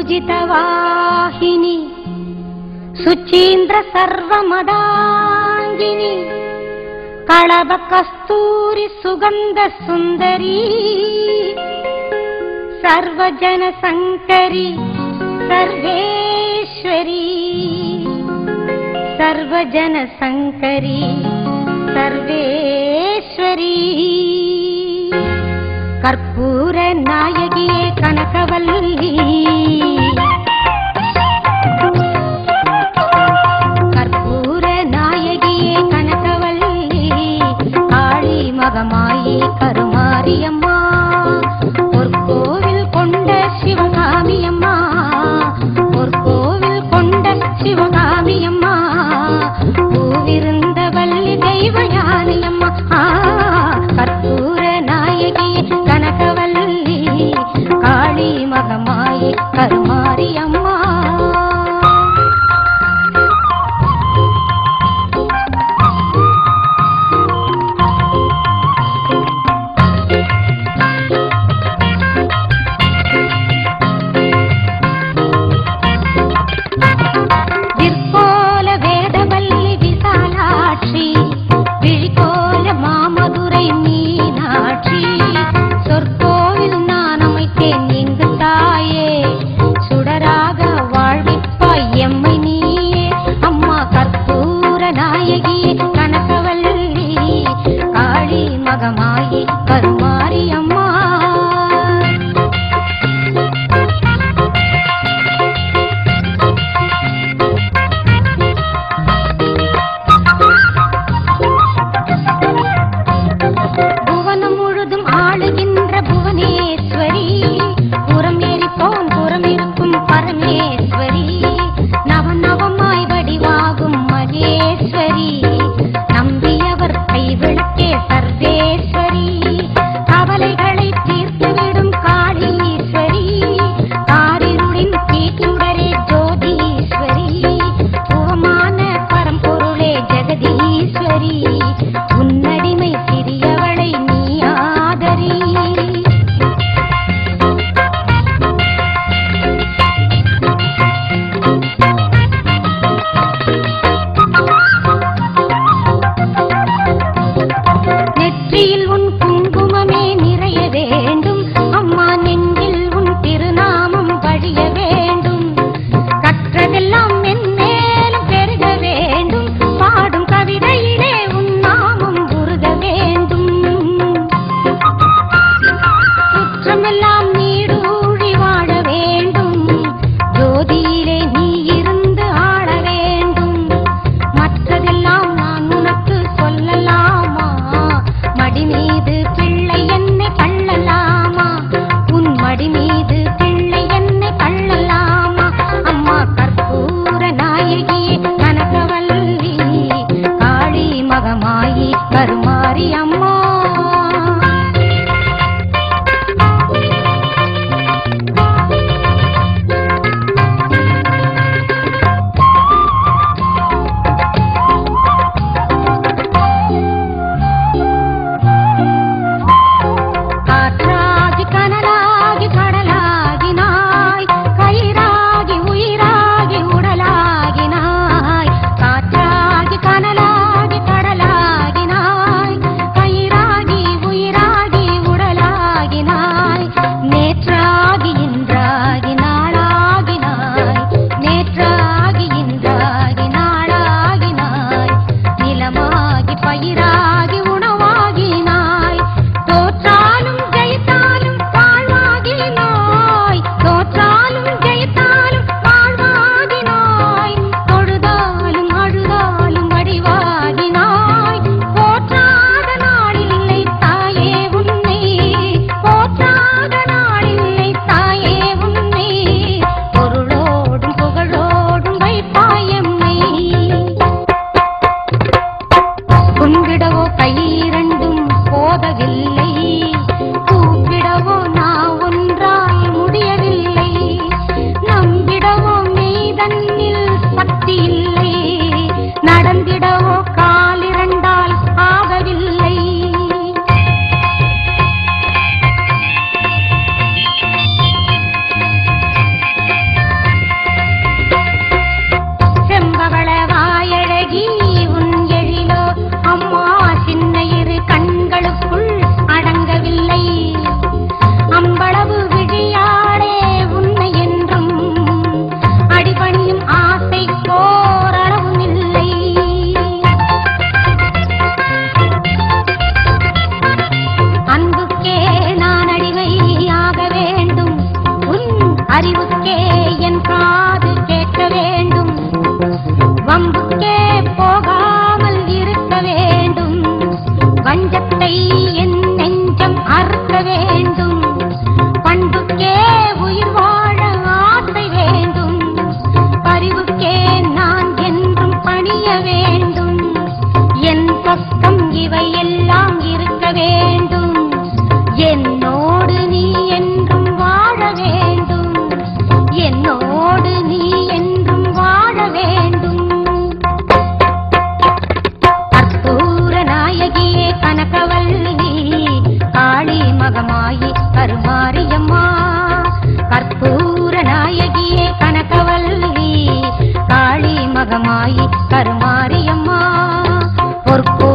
पूजितवाहिनी सुचीन्द्र सर्वमदांगिनी कळभ कस्तूरी सुगंध सुंदरी सर्वजन संकरी सर्वेश्वरी सर्वजन संकरी सर्वेश्वरी कर्पूर नायगिये कनकवल्ली कर्पूर नायगिये कनकवल्ली काळी मगमायि करुमारियम्मा ஒரு கோவில் கொண்ட சிவகாமியம்மா ஒரு கோவில் கொண்ட சிவகாமியம்மா பூவிருந்த வள்ளி தெய்வயானியம்மா கற்பூர நாயகி கனகவல்லி காளி மகமாயி கருமாரி நம்பிக்கை என் நெஞ்சம் அறுக்க வேண்டும். பண்புக்கே உயிர் வாழ ஆசை வேண்டும். பரிவுக்கே நான் என்றும் பணிய வேண்டும். என் பக்கம் இவை எல்லாம் இருக்க வேண்டும். என்னோடு நீ என்றும் வாழ வேண்டும். என்னோடு நீ என்றும் வாழ வேண்டும். கற்பூர நாயகியே கனகவல்லி காளி மகமாயி கருமாரியம்மா. கற்பூர நாயகியே கனகவல்லி காளி மகமாயி கருமாரியம்மா. பொற்கோ